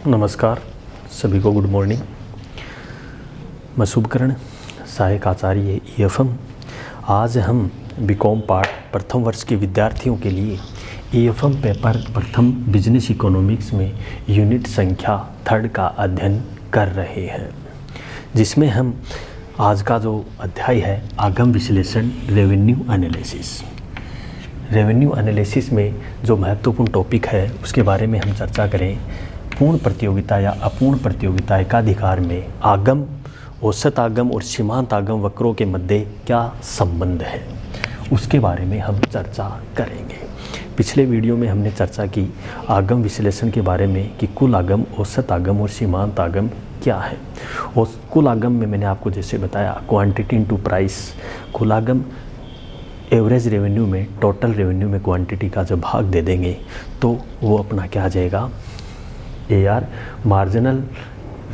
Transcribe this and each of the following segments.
नमस्कार सभी को, गुड मॉर्निंग। मैं शुभकरण, सहायक आचार्य EFM। आज हम बीकॉम पार्ट प्रथम वर्ष के विद्यार्थियों के लिए EFM पेपर प्रथम बिजनेस इकोनॉमिक्स में यूनिट संख्या 3 का अध्ययन कर रहे हैं, जिसमें हम आज का जो अध्याय है आगम विश्लेषण रेवेन्यू एनालिसिस। रेवेन्यू एनालिसिस में जो महत्वपूर्ण टॉपिक है उसके बारे में हम चर्चा करें। पूर्ण प्रतियोगिता या अपूर्ण प्रतियोगिता एकाधिकार में आगम, औसत आगम और सीमांत आगम वक्रों के मध्य क्या संबंध है, उसके बारे में हम चर्चा करेंगे। पिछले वीडियो में हमने चर्चा की आगम विश्लेषण के बारे में कि कुल आगम, औसत आगम और सीमांत आगम क्या है। और कुल आगम में मैंने आपको जैसे बताया क्वांटिटी इनटू प्राइस। कुल आगम एवरेज रेवेन्यू में, टोटल रेवेन्यू में क्वांटिटी का जब भाग दे देंगे तो वो अपना क्या आ जाएगा, AR। मार्जिनल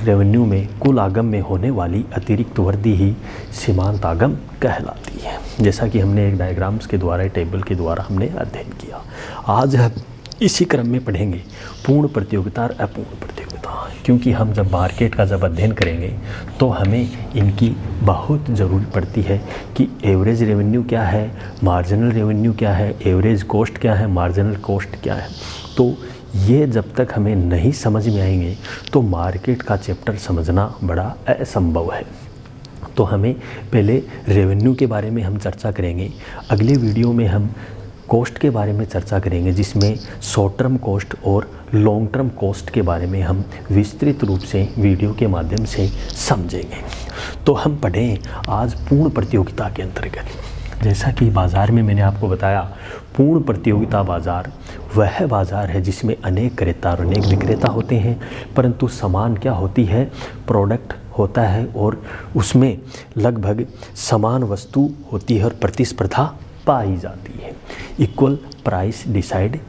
रेवेन्यू में कुल आगम में होने वाली अतिरिक्त वृद्धि ही सीमांत आगम कहलाती है, जैसा कि हमने एक डायग्राम्स के द्वारा, टेबल के द्वारा हमने अध्ययन किया। आज हम इसी क्रम में पढ़ेंगे पूर्ण प्रतियोगिता और अपूर्ण प्रतियोगिता, क्योंकि हम जब मार्केट का अध्ययन करेंगे तो हमें इनकी बहुत ज़रूरत पड़ती है कि एवरेज रेवेन्यू क्या है, मार्जिनल रेवेन्यू क्या है, एवरेज कॉस्ट क्या है, मार्जिनल कॉस्ट क्या है। तो ये जब तक हमें नहीं समझ में आएंगे तो मार्केट का चैप्टर समझना बड़ा असंभव है। तो हमें पहले रेवेन्यू के बारे में हम चर्चा करेंगे। अगले वीडियो में हम कॉस्ट के बारे में चर्चा करेंगे, जिसमें शॉर्ट टर्म कॉस्ट और लॉन्ग टर्म कॉस्ट के बारे में हम विस्तृत रूप से वीडियो के माध्यम से समझेंगे। तो हम पढ़ें आज पूर्ण प्रतियोगिता के अंतर्गत। जैसा कि बाज़ार में मैंने आपको बताया, पूर्ण प्रतियोगिता बाज़ार वह बाज़ार है जिसमें अनेक क्रेता और अनेक विक्रेता होते हैं, परंतु समान क्या होती है, प्रोडक्ट होता है और उसमें लगभग समान वस्तु होती है और प्रतिस्पर्धा पाई जाती है। इक्वल प्राइस डिसाइड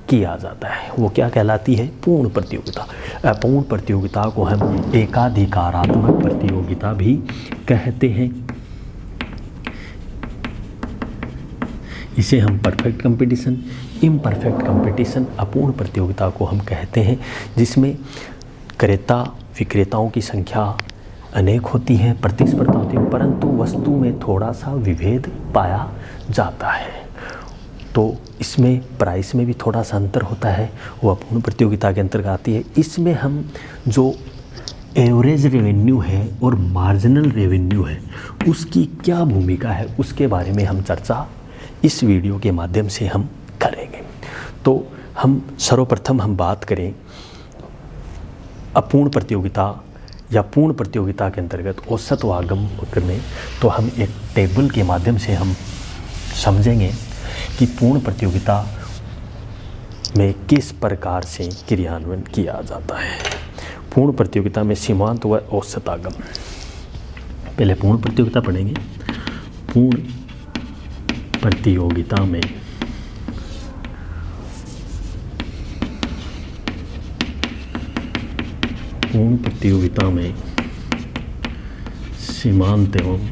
किया जाता है, वो क्या कहलाती है, पूर्ण प्रतियोगिता। अपूर्ण प्रतियोगिता को हम एकाधिकारात्मक प्रतियोगिता भी कहते हैं। इसे हम परफेक्ट कंपटीशन, इम्परफेक्ट कंपटीशन, अपूर्ण प्रतियोगिता को हम कहते हैं, जिसमें क्रेता विक्रेताओं की संख्या अनेक होती है, प्रतिस्पर्धा होती है, परंतु वस्तु में थोड़ा सा विभेद पाया जाता है। तो इसमें प्राइस में भी थोड़ा सा अंतर होता है, वो अपूर्ण प्रतियोगिता के अंतर्गत आती है। इसमें हम जो एवरेज रेवेन्यू है और मार्जिनल रेवेन्यू है उसकी क्या भूमिका है, उसके बारे में हम चर्चा इस वीडियो के माध्यम से हम करेंगे। तो हम सर्वप्रथम हम बात करें अपूर्ण प्रतियोगिता या पूर्ण प्रतियोगिता के अंतर्गत औसत व आगम वक्र में, तो हम एक टेबल के माध्यम से हम समझेंगे कि पूर्ण प्रतियोगिता में किस प्रकार से क्रियान्वयन किया जाता है। पूर्ण प्रतियोगिता में सीमांत व औसत आगम। पहले पूर्ण प्रतियोगिता पढ़ेंगे। पूर्ण प्रतियोगिता में सीमांत एवं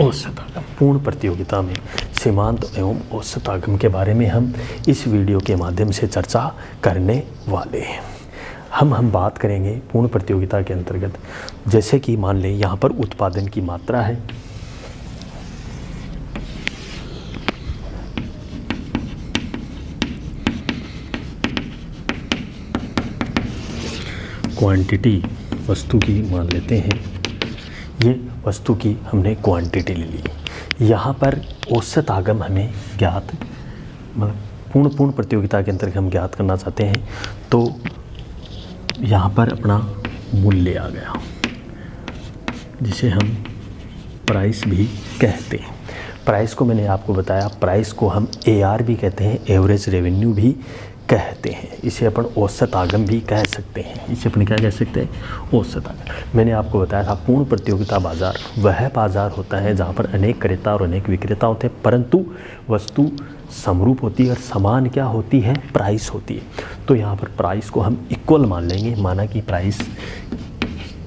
औसत आगम। पूर्ण प्रतियोगिता में सीमांत एवं औसत आगम के बारे में हम इस वीडियो के माध्यम से चर्चा करने वाले हैं। हम बात करेंगे पूर्ण प्रतियोगिता के अंतर्गत, जैसे कि मान लें यहाँ पर उत्पादन की मात्रा है, क्वांटिटी वस्तु की मान लेते हैं, ये वस्तु की हमने क्वांटिटी ले ली। यहाँ पर औसत आगम हमें ज्ञात, मतलब पूर्ण प्रतियोगिता के अंतर्गत हम ज्ञात करना चाहते हैं, तो यहाँ पर अपना मूल्य आ गया, जिसे हम प्राइस भी कहते हैं। प्राइस को मैंने आपको बताया, प्राइस को हम AR भी कहते हैं, एवरेज रेवेन्यू भी कहते हैं। इसे अपन औसत आगम भी कह सकते हैं। इसे अपन क्या कह सकते हैं, औसत आगम। मैंने आपको बताया था पूर्ण प्रतियोगिता बाजार वह बाजार होता है जहाँ पर अनेक क्रेता और अनेक विक्रेता होते हैं, परंतु वस्तु समरूप होती है और समान क्या होती है, प्राइस होती है। तो यहाँ पर प्राइस को हम इक्वल मान लेंगे। माना कि प्राइस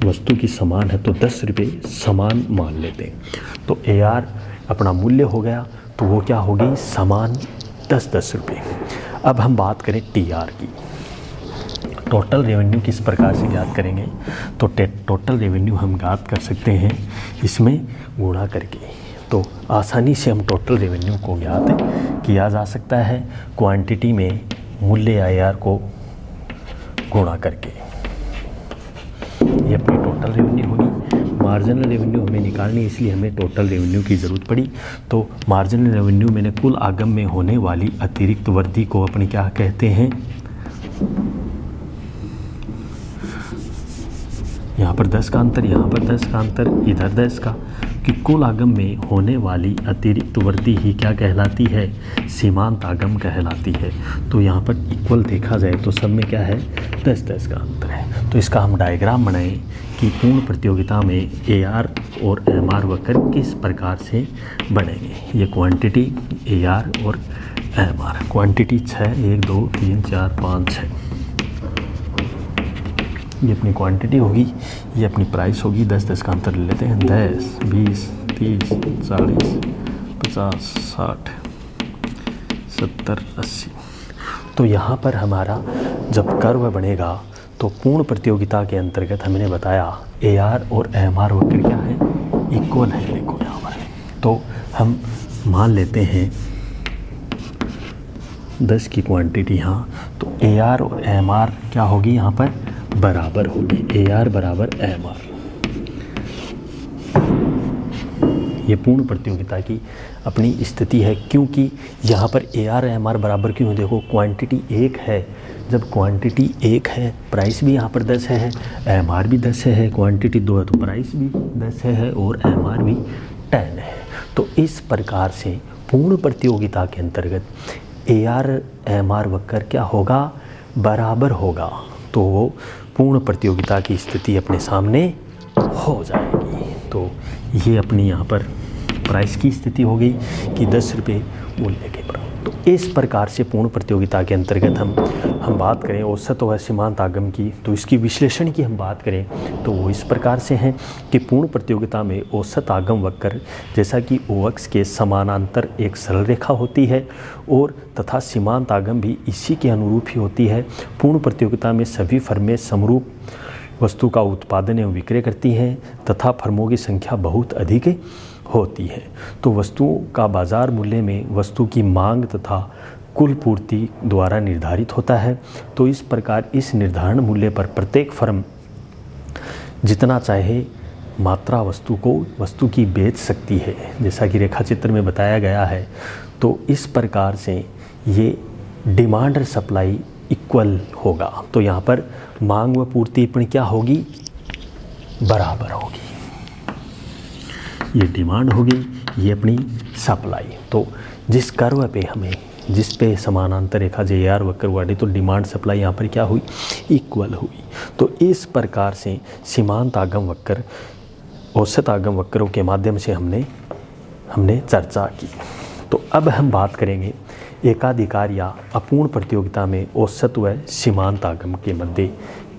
वस्तु की समान है तो 10 रुपये समान मान लेते हैं। तो AR अपना मूल्य हो गया, तो तो वो क्या हो गई, समान 10-10 रुपये। अब हम बात करें टीआर की। टोटल रेवेन्यू किस प्रकार से ज्ञात करेंगे, तो टोटल रेवेन्यू हम ज्ञात कर सकते हैं इसमें गुणा करके। तो आसानी से हम टोटल रेवेन्यू को ज्ञात किया जा सकता है क्वांटिटी में मूल्य आईआर को गुणा करके। ये अपनी टोटल रेवेन्यू होगी। मार्जिनल रेवेन्यू हमें निकालनी, इसलिए हमें टोटल रेवेन्यू की ज़रूरत पड़ी। तो मार्जिनल रेवेन्यू मैंने कुल आगम में होने वाली अतिरिक्त वृद्धि को अपनी क्या कहते हैं, यहाँ पर 10 का अंतर, यहाँ पर 10 का अंतर, इधर 10 का, कि कुल आगम में होने वाली अतिरिक्त वृद्धि ही क्या कहलाती है, सीमांत आगम कहलाती है। तो यहाँ पर इक्वल देखा जाए तो सब में क्या है, 10-10 का अंतर है। तो इसका हम डायग्राम बनाएं कि पूर्ण प्रतियोगिता में AR और MR वक्र किस प्रकार से बनेंगे। ये क्वांटिटी AR और MR, क्वांटिटी 6, 1 2 3 4 5 6, ये अपनी क्वांटिटी होगी, ये अपनी प्राइस होगी। 10-10 का अंतर ले लेते हैं, 10 20 30 40 50 60 70 80। तो यहाँ पर हमारा जब कर्व बनेगा तो पूर्ण प्रतियोगिता के अंतर्गत हमने बताया AR और MR वक्र क्या है, इक्वल है। देखो यहाँ पर, तो हम मान लेते हैं 10 की क्वांटिटी, हाँ, तो AR और MR क्या होगी, यहाँ पर बराबर होगी, AR बराबर MR। ये पूर्ण प्रतियोगिता की अपनी स्थिति है, क्योंकि यहाँ पर AR MR बराबर क्यों है, देखो क्वांटिटी एक है। जब क्वांटिटी एक है, प्राइस भी यहाँ पर 10 है, MR भी 10 है, क्वांटिटी 2 है तो प्राइस भी 10 है और MR भी 10 है। तो इस प्रकार से पूर्ण प्रतियोगिता के अंतर्गत AR MR वक्र क्या होगा, बराबर होगा। तो वो पूर्ण प्रतियोगिता की स्थिति अपने सामने हो जाएगी। तो ये अपनी यहाँ पर प्राइस की स्थिति हो गई कि 10 रुपये मूल्य के बराबर। तो इस प्रकार से पूर्ण प्रतियोगिता के अंतर्गत हम बात करें औसत व सीमांत आगम की, तो इसकी विश्लेषण की हम बात करें तो वो इस प्रकार से हैं कि पूर्ण प्रतियोगिता में औसत आगम वक्र जैसा कि OX के समानांतर एक सरल रेखा होती है और तथा सीमांत आगम भी इसी के अनुरूप ही होती है। पूर्ण प्रतियोगिता में सभी फर्में समरूप वस्तु का उत्पादन एवं विक्रय करती हैं तथा फर्मों की संख्या बहुत अधिक होती है। तो वस्तुओं का बाजार मूल्य में वस्तु की मांग तथा कुल पूर्ति द्वारा निर्धारित होता है। तो इस प्रकार इस निर्धारण मूल्य पर प्रत्येक फर्म जितना चाहे मात्रा वस्तु की बेच सकती है, जैसा कि रेखा चित्र में बताया गया है। तो इस प्रकार से ये डिमांड और सप्लाई इक्वल होगा। तो यहाँ पर मांग व पूर्ति अपनी क्या होगी, बराबर होगी। ये डिमांड होगी, ये अपनी सप्लाई। तो जिस कर्व पे हमें, जिस पे समानांतर रेखा JR वक्र वाली, तो डिमांड सप्लाई यहाँ पर क्या हुई, इक्वल हुई। तो इस प्रकार से सीमांत आगम वक्र औसत आगम वक्रों के माध्यम से हमने चर्चा की। तो अब हम बात करेंगे एकाधिकार या अपूर्ण प्रतियोगिता में औसत व सीमांत आगम के मध्य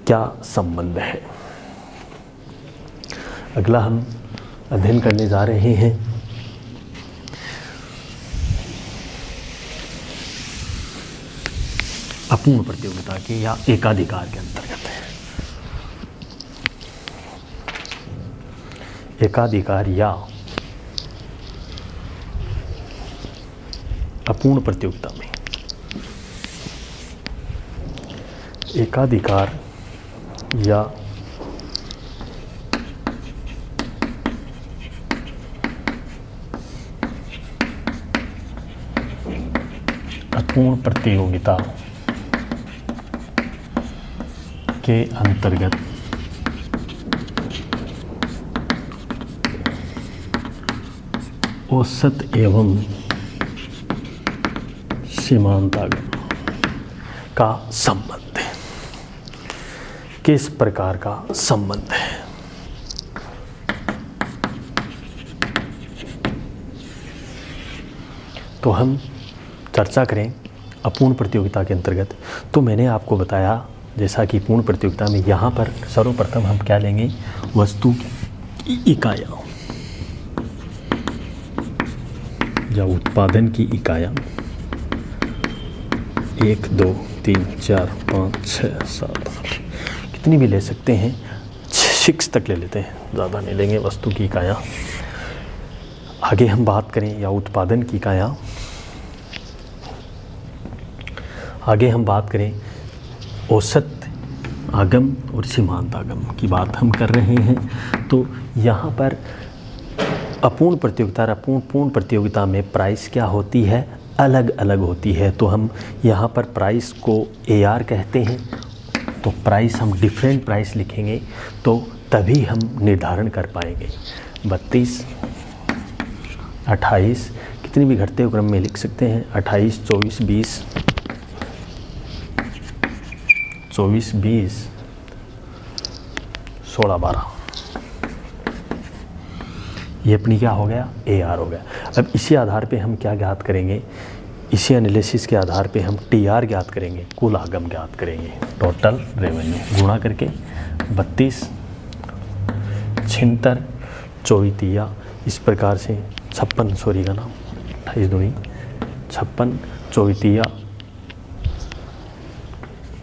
क्या संबंध है। अगला हम अध्ययन करने जा रहे हैं अपूर्ण प्रतियोगिता के या एकाधिकार के अंतर्गत है। एकाधिकार या अपूर्ण प्रतियोगिता में एकाधिकार या अपूर्ण प्रतियोगिता के अंतर्गत औसत एवं सीमांत आगम का संबंध है। किस प्रकार का संबंध है, तो हम चर्चा करें अपूर्ण प्रतियोगिता के अंतर्गत। तो मैंने आपको बताया जैसा कि पूर्ण प्रतियोगिता में यहाँ पर सर्वप्रथम हम क्या लेंगे, वस्तु की इकाइयाँ। या उत्पादन की इकाइयाँ 1 2 3 4 5 6 7 8 कितनी भी ले सकते हैं, 6 तक ले लेते हैं, ज़्यादा नहीं लेंगे वस्तु की इकाइयाँ। आगे हम बात करें या उत्पादन की इकाइयाँ, आगे हम बात करें औसत आगम और सीमांत आगम की बात हम कर रहे हैं। तो यहाँ पर अपूर्ण प्रतियोगिता और पूर्ण प्रतियोगिता में प्राइस क्या होती है, अलग अलग होती है। तो हम यहाँ पर प्राइस को AR कहते हैं। तो प्राइस हम डिफरेंट प्राइस लिखेंगे तो तभी हम निर्धारण कर पाएंगे। 32 28 कितनी भी घटते हुए क्रम में लिख सकते हैं, 28 24 20 24 20 16 12, ये अपनी क्या हो गया, AR हो गया। अब इसी आधार पे हम क्या ज्ञात करेंगे, इसी एनालिसिस के आधार पे हम TR ज्ञात करेंगे, कुल आगम ज्ञात करेंगे, टोटल रेवेन्यू गुणा करके 32 76 24 इस प्रकार से 56 सॉरी का नाम 28 दूनी 56 24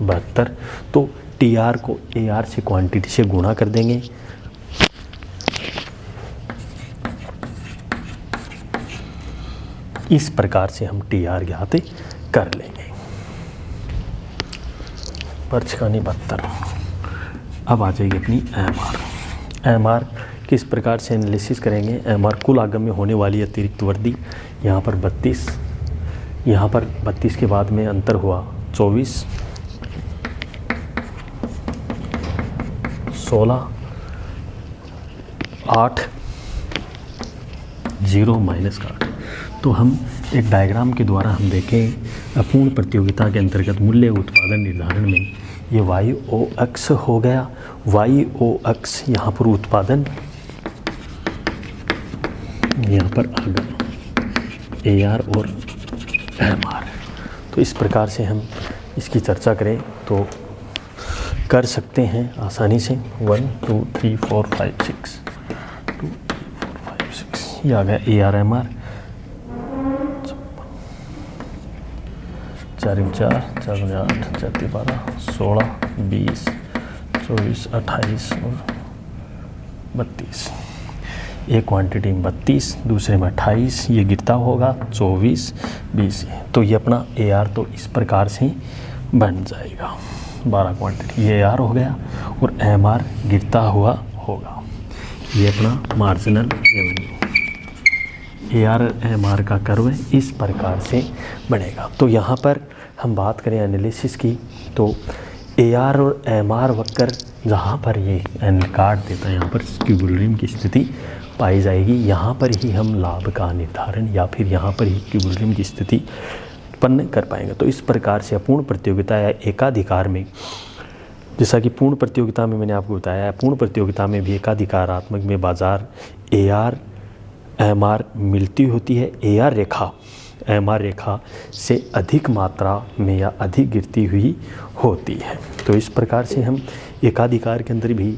72। तो TR को AR से क्वांटिटी से गुणा कर देंगे, इस प्रकार से हम TR ज्ञात कर लेंगे। परछकानी 72। अब आ जाएगी अपनी MR किस प्रकार से एनालिसिस करेंगे। MR कुल आगम में होने वाली अतिरिक्त वृद्धि, यहाँ पर 32, यहाँ पर 32 के बाद में अंतर हुआ 24 16 8 0 माइनस का 8। तो हम एक डायग्राम के द्वारा हम देखें अपूर्ण प्रतियोगिता के अंतर्गत मूल्य उत्पादन निर्धारण में ये YO अक्ष हो गया, YO अक्ष यहाँ पर उत्पादन, यहाँ पर आगम AR और MR। तो इस प्रकार से हम इसकी चर्चा करें तो कर सकते हैं आसानी से। 1 2 3 4 5 6 2 3 4 5 6 ये आ गया AR MR। 4 4 4 8 4 12 16 20 24 28 और 32। एक क्वांटिटी में 32, दूसरे में 28, ये गिरता होगा 24 20। तो ये अपना AR तो इस प्रकार से बन जाएगा। 12 क्वांटिटी ये AR हो गया और MR गिरता हुआ होगा। ये अपना मार्जिनल रेवेन्यू AR MR का कर्व इस प्रकार से बनेगा। तो यहाँ पर हम बात करें एनालिसिस की तो AR और MR वक्र जहाँ पर ये एन काट देता है, यहाँ पर इक्विलिब्रियम की स्थिति पाई जाएगी। यहाँ पर ही हम लाभ का निर्धारण या फिर यहाँ पर ही इक्विलिब्रियम की स्थिति उत्पन्न कर पाएंगे। तो इस प्रकार से अपूर्ण प्रतियोगिता या एकाधिकार में, जैसा कि पूर्ण प्रतियोगिता में मैंने आपको बताया, पूर्ण प्रतियोगिता में भी एकाधिकारात्मक में बाजार AR MR मिलती होती है। AR रेखा MR रेखा से अधिक मात्रा में या अधिक गिरती हुई होती है। तो इस प्रकार से हम एकाधिकार के अंदर भी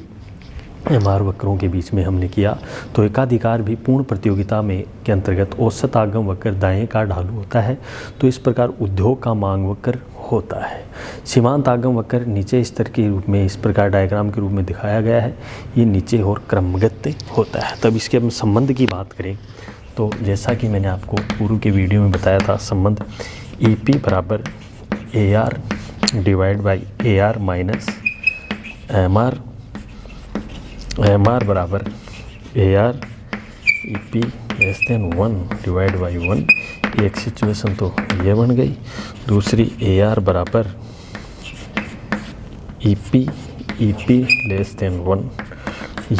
MR वक्रों के बीच में हमने किया। तो एकाधिकार भी पूर्ण प्रतियोगिता में के अंतर्गत औसत आगम वक्र दाएं का ढालू होता है। तो इस प्रकार उद्योग का मांग वक्र होता है। सीमांत आगम वक्र नीचे स्तर के रूप में इस प्रकार डायग्राम के रूप में दिखाया गया है, ये नीचे और क्रमगत होता है। तब इसके हम संबंध की बात करें तो जैसा कि मैंने आपको पूर्व के वीडियो में बताया था, संबंध EP बराबर AR divide by AR minus MR, MR बराबर AR EP less than 1 divide by 1। एक सिचुएशन तो ये बन गई। दूसरी AR बराबर EP लेस देन 1,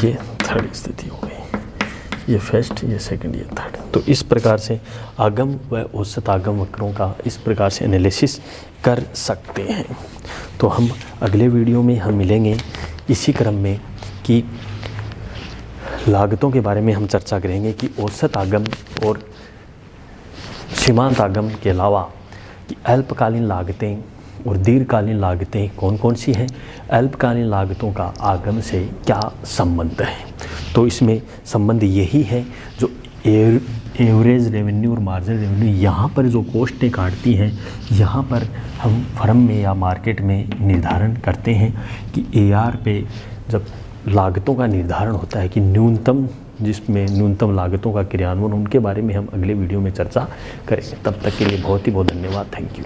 ये थर्ड स्थिति हो गई। ये फर्स्ट, ये सेकंड, ये थर्ड। तो इस प्रकार से आगम व औसत आगम वक्रों का इस प्रकार से एनालिसिस कर सकते हैं। तो हम अगले वीडियो में हम मिलेंगे इसी क्रम में कि लागतों के बारे में हम चर्चा करेंगे कि औसत आगम और सीमांत आगम के अलावा कि अल्पकालीन लागतें और दीर्घकालीन लागतें कौन कौन सी हैं, अल्पकालीन लागतों का आगम से क्या संबंध है। तो इसमें संबंध यही है जो एवरेज रेवेन्यू और मार्जिनल रेवेन्यू यहाँ पर जो कॉस्टें काटती हैं, यहाँ पर हम फर्म में या मार्केट में निर्धारण करते हैं कि AR पे जब लागतों का निर्धारण होता है कि न्यूनतम, जिसमें न्यूनतम लागतों का क्रियान्वयन, उनके बारे में हम अगले वीडियो में चर्चा करेंगे। तब तक के लिए बहुत ही बहुत धन्यवाद। Thank you.